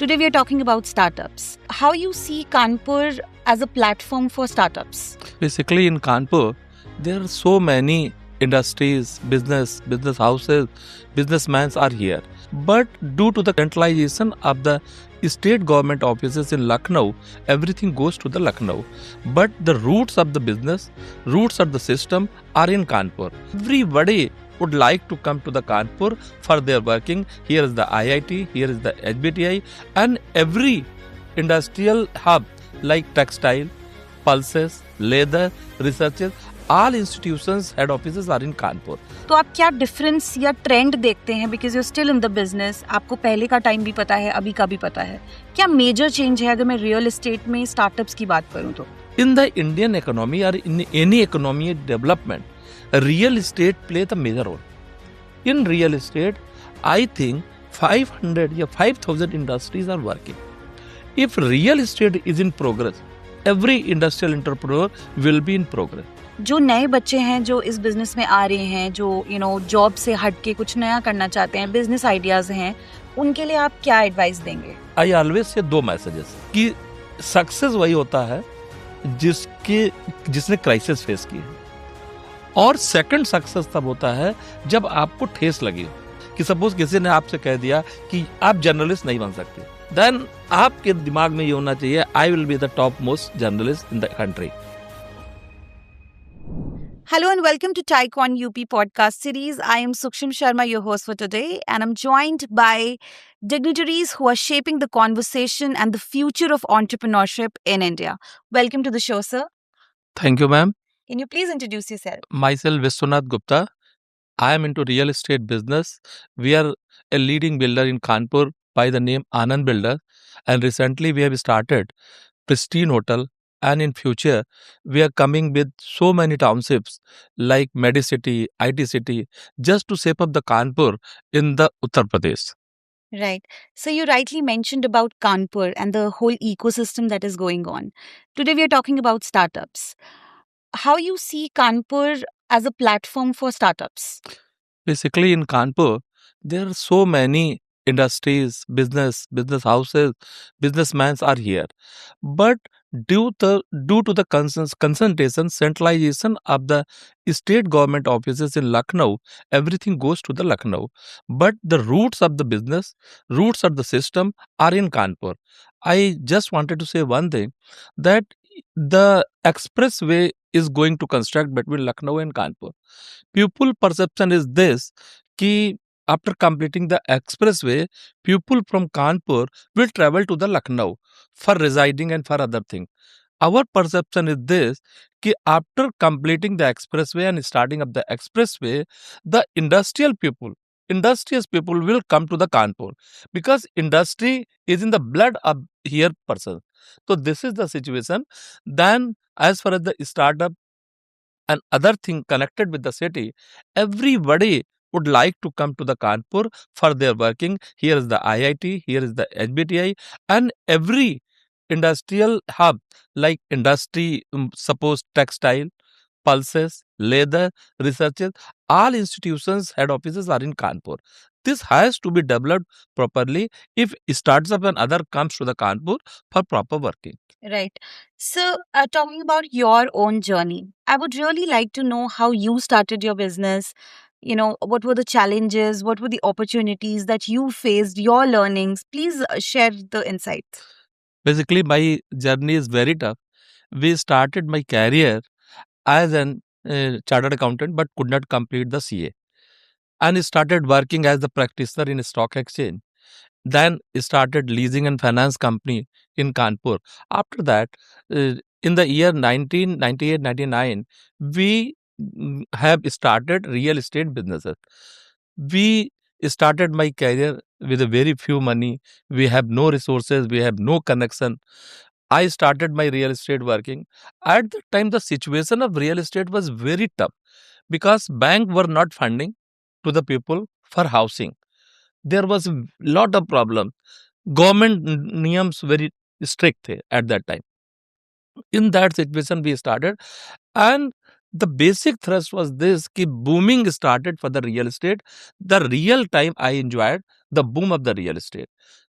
Today we are talking about startups. How you see Kanpur as a platform for startups? Basically, in Kanpur, there are so many industries, business houses, businessmen are here. But due to the centralization of the state government offices in Lucknow, everything goes to the Lucknow. But the roots of the business, roots of the system are in Kanpur. Everybody would like to come to the Kanpur for their working. Here is the IIT, here is the HBTI, and every industrial hub like textile, pulses, leather, researches, all institutions head offices are in Kanpur. तो आप क्या difference या trend देखते हैं because you still in the business, आपको पहले का time भी पता है, अभी का भी पता है, क्या मेजर चेंज है अगर मैं रियल एस्टेट में स्टार्टअप्स की बात करूं तो? In the Indian economy or in any economy development, real estate plays a major role. In real estate, I think 500 or 5,000 industries are working. If real estate is in progress, every industrial entrepreneur will be in progress. जो नए बच्चे हैं जो इस business में आ रहे हैं, जो जॉब से हट के कुछ नया करना चाहते हैं, बिजनेस आइडियाज हैं, उनके लिए आप क्या एडवाइस देंगे? आई ऑलवेज से 2 मैसेजेस कि सक्सेस वही होता है जिसने क्राइसिस फेस की है, और सेकंड सक्सेस तब होता है जब आपको ठेस लगी हो। कि सपोज किसी ने आपसे कह दिया कि आप जर्नलिस्ट नहीं बन सकते, देन आपके दिमाग में ये होना चाहिए, I will be the top most journalist in the country. Hello and welcome to Taikwan UP podcast series. I am Sukshim Sharma, your host for today, and I'm joined by dignitaries who are shaping the conversation and the future of entrepreneurship in India. Welcome to the show, sir. Thank you, ma'am. Can you please introduce yourself? Myself, Vishwanath Gupta. I am into real estate business. We are a leading builder in Kanpur by the name Anand Builder, and recently we have started Pristine Hotel. And in future, we are coming with so many townships like Medicity, IT City, just to shape up the Kanpur in the Uttar Pradesh. Right. So you rightly mentioned about Kanpur and the whole ecosystem that is going on. Today we are talking about startups. How you see Kanpur as a platform for startups? Basically, in Kanpur, there are so many industries, business houses, businessmen are here. But due to the concentration, centralization of the state government offices in Lucknow, everything goes to the Lucknow. But the roots of the business, roots of the system are in Kanpur. I just wanted to say one thing, that the expressway is going to construct between Lucknow and Kanpur. People perception is this, कि after completing the expressway, people from Kanpur will travel to the Lucknow for residing and for other things. Our perception is this, कि after completing the expressway and starting up the expressway, the industrious people will come to the Kanpur, because industry is in the blood of here person. So this is the situation. Then as far as the startup and other thing connected with the city, everybody would like to come to the Kanpur for their working. Here is the IIT, here is the HBTI, and every industrial hub like industry, suppose textile, pulses, leather, researches, all institutions head offices are in Kanpur. This has to be developed properly if startup and other comes to the Kanpur for proper working. Right. So, talking about your own journey, I would really like to know how you started your business. What were the challenges? What were the opportunities that you faced, your learnings? Please share the insights. Basically, my journey is very tough. We started my career as an chartered accountant, but could not complete the CA, and started working as the practitioner in a stock exchange. Then started leasing and finance company in Kanpur. After that, in the year 1998-99, we have started real estate businesses. We started my career with a very few money. We have no resources. We have no connection. I started my real estate working. At the time, the situation of real estate was very tough because bank were not funding to the people for housing. There was a lot of problem. Government niyams very strict the at that time. In that situation, we started, and the basic thrust was this: कि booming started for the real estate. The real time I enjoyed the boom of the real estate.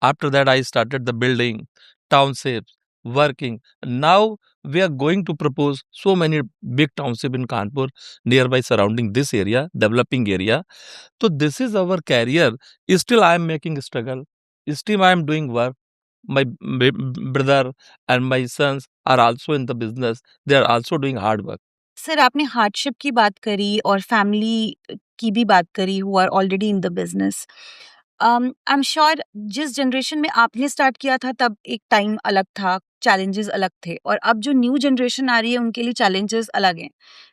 After that, I started the building, townships, working. Now we are going to propose so many big township in Kanpur, nearby surrounding this area, developing area. So this is our career. Still, I am making struggle. Still, I am doing work. My brother and my sons are also in the business. They are also doing hard work. Sir आपने hardship की बात करी और family की भी बात करी who are already in the business. I am sure जिस जनरेशन में आपने स्टार्ट किया था तब एक टाइम अलग था, चैलेंजेस अलग थे, और अब जो न्यू जनरेशन आ रही है उनके लिए चैलेंजेस अलग हैं।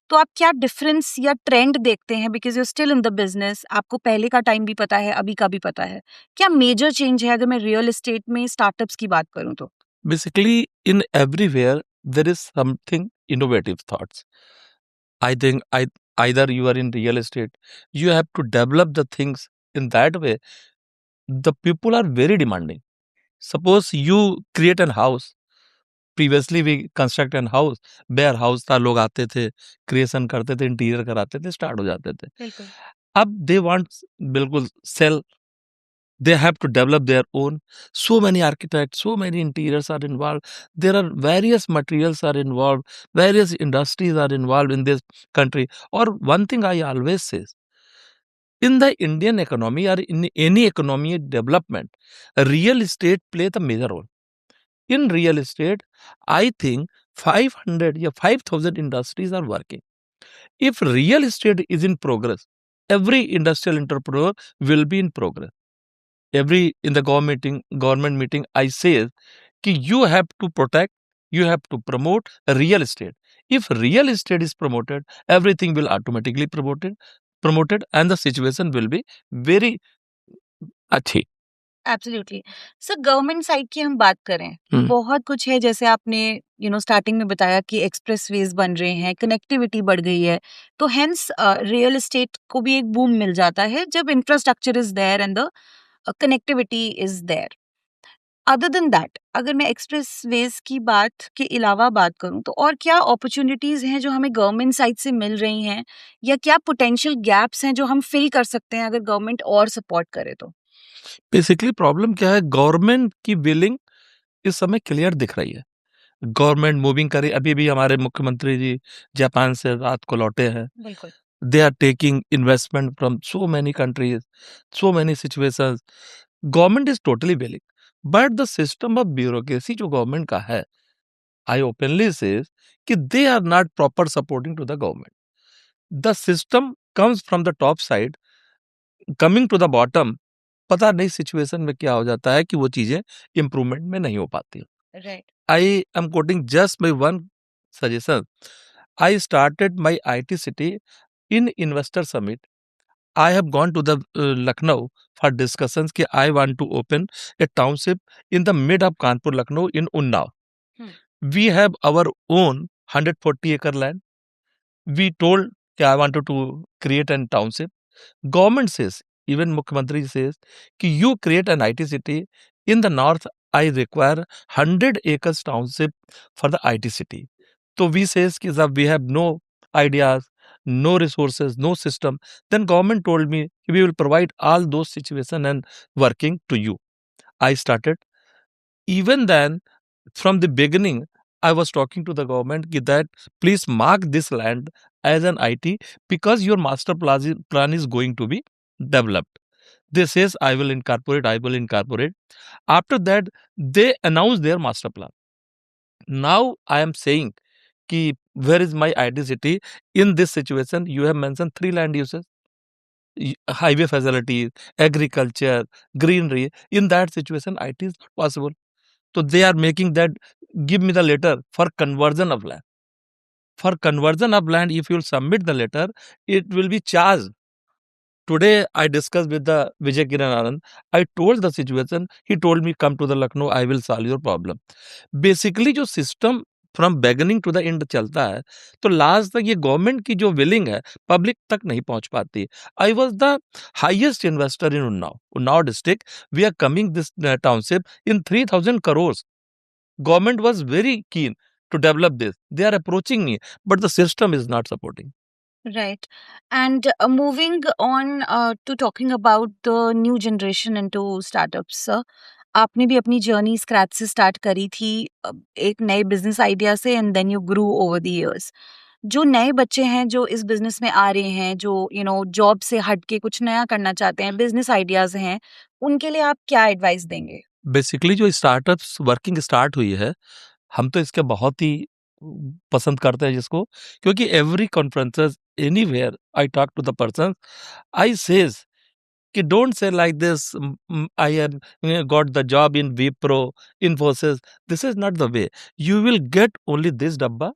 तो आप क्या डिफरेंस या ट्रेंड देखते हैं, because you still in the business, आपको पहले का टाइम भी पता है, अभी का भी पता है, क्या मेजर चेंज है अगर मैं रियल एस्टेट में स्टार्टअप्स की बात करूं तो? Basically, in everywhere there is something innovative thoughts. I think either you are in real estate, you have to develop the things in that way. The people are very demanding. Suppose you create an house. Previously we construct an house, bare house था, लोग आते थे, creation करते थे, interior कराते थे, start हो जाते थे। बिल्कुल। अब दे वांट बिल्कुल cell, they have to develop their own. So many architects, so many interiors are involved. There are various materials are involved, various industries are involved in this country. Or one thing I always say, in the Indian economy or in any economy development, real estate play the major role. In real estate, I think 500 or 5,000 industries are working. If real estate is in progress, every industrial entrepreneur will be in progress. Every in the government meeting, I say कि you have to protect, you have to promote real estate. If real estate is promoted, everything will automatically promoted, and the situation will be very अच्छी। Absolutely. Sir government side की हम बात करें तो बहुत कुछ है, जैसे आपने स्टार्टिंग में बताया कि एक्सप्रेसवेज बन रहे हैं, कनेक्टिविटी बढ़ गई है, तो हेंस रियल एस्टेट को भी एक बूम मिल जाता है जब infrastructure is there and the connectivity is there. Other than that, अगर मैं एक्सप्रेसवेज की बात के अलावा बात करूं तो और क्या अपॉर्चुनिटीज हैं जो हमें गवर्नमेंट साइड से मिल रही हैं, या क्या पोटेंशियल गैप्स हैं जो हम फिल कर सकते हैं अगर गवर्नमेंट और सपोर्ट करे तो? बेसिकली प्रॉब्लम क्या है, गवर्नमेंट की विलिंग इस समय क्लियर दिख रही है। गवर्नमेंट मूविंग करे, अभी भी हमारे मुख्यमंत्री जी जापान से रात को लौटे हैं। बिल्कुल। They are taking investment from so many countries, so many situations. Government is totally willing, but the system of bureaucracy जो government का है, I openly says कि they are not proper supporting to the government. The system comes from the top side, coming to the bottom. पता नहीं situation में क्या हो जाता है कि वो चीजें इम्प्रूवमेंट में नहीं हो पाती। Right. I am quoting just my one suggestion. I started my IT city in Investor Summit. I have gone to the Lucknow for discussions कि I want to open a township in the mid of Kanpur, Lucknow in Unnao. We have our own 140-acre land. We told कि I wanted to create a township. Government says, even Mukhyamantri says कि you create an IT city in the north. I require 100 acres township for the IT city. So we says कि sir, we have no ideas, no resources, no system. Then government told me we will provide all those situation and working to you. I started. Even then, from the beginning, I was talking to the government that please mark this land as an IT because your master plan is going to be developed. They says I will incorporate, I will incorporate. After that, they announce their master plan. Now I am saying कि where is my identity in this situation? You have mentioned 3 land uses, highway facilities, agriculture, greenery. In that situation, IT is not possible. So they are making that, give me the letter for conversion of land. For conversion of land, if you will submit the letter, it will be charged. Today, I discussed with the Vijay Kiran Anand. I told the situation. He told me, come to the Lucknow, I will solve your problem. Basically, जो system from beginning to the end चलता है, तो last तक ये government की जो willing है public तक नहीं पहुंच पाती। I was the highest investor in Unnao district. We are coming this township in 3,000 crore. Government was very keen to develop this. They are approaching me, but the system is not supporting. Right. And moving on to talking about the new generation into startups, sir. आपने भी अपनी journey scratch से start करी थी, एक नए business idea से, and then you grew over the years. जो नए बच्चे हैं जो इस बिजनेस में आ रहे हैं, जो जॉब से हट के कुछ नया करना चाहते हैं, बिजनेस आइडियाज हैं, उनके लिए आप क्या एडवाइस देंगे? बेसिकली जो स्टार्टअप्स वर्किंग स्टार्ट हुई है, हम तो इसके बहुत ही पसंद करते हैं जिसको, क्योंकि every conferences anywhere I talk to the person, I says कि don't say like this, I have got the job in Wipro, Infosys, this is not the way. You will get only this डब्बा,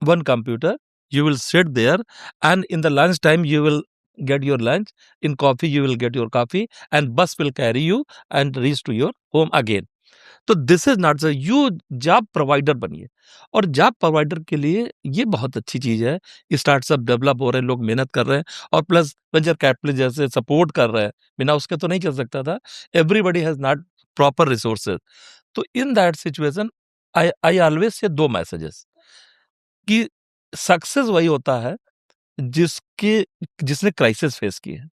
one computer, you will sit there, and in the lunch time you will get your lunch, in coffee you will get your coffee, and bus will carry you and reach to your home again. तो this is not you job provider बनिए। और job provider के लिए ये बहुत अच्छी चीज है, स्टार्टअप डेवलप हो रहे हैं, लोग मेहनत कर रहे हैं, और प्लस वेंचर कैपिटल जैसे सपोर्ट कर रहे हैं, बिना उसके तो नहीं चल सकता था। Everybody has not proper resources. तो in that situation I always say दो मैसेजेस कि सक्सेस वही होता है जिसके जिसने क्राइसिस फेस की है,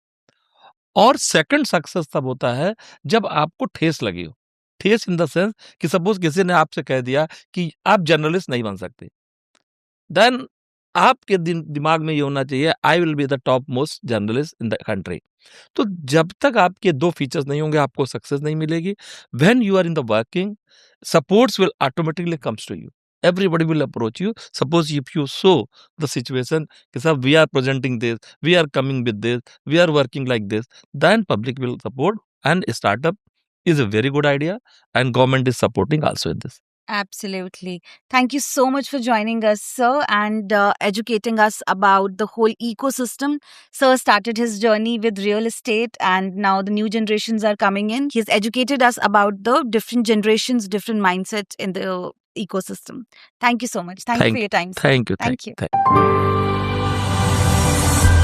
और सेकंड सक्सेस तब होता है जब आपको ठेस लगी हो। ठेस इन द सेंस कि सपोज किसी ने आपसे कह दिया कि आप जर्नलिस्ट नहीं बन सकते, देन आपके दिमाग में ये होना चाहिए, I will be the top most journalist in the country. तो जब तक आपके दो फीचर्स नहीं होंगे, आपको सक्सेस नहीं मिलेगी। When you are in the working, supports will automatically comes to you. Everybody will approach you. Suppose if you show the situation, कि sir, we are presenting this, we are coming with this, we are working like this, then public will support, and startup is a very good idea, and government is supporting also in this. Absolutely. Thank you so much for joining us, sir, and educating us about the whole ecosystem. Sir started his journey with real estate, and now the new generations are coming in. He's educated us about the different generations, different mindsets in the ecosystem. Thank you so much. Thank you for your time, sir. Thank you. Thank you. Thank you.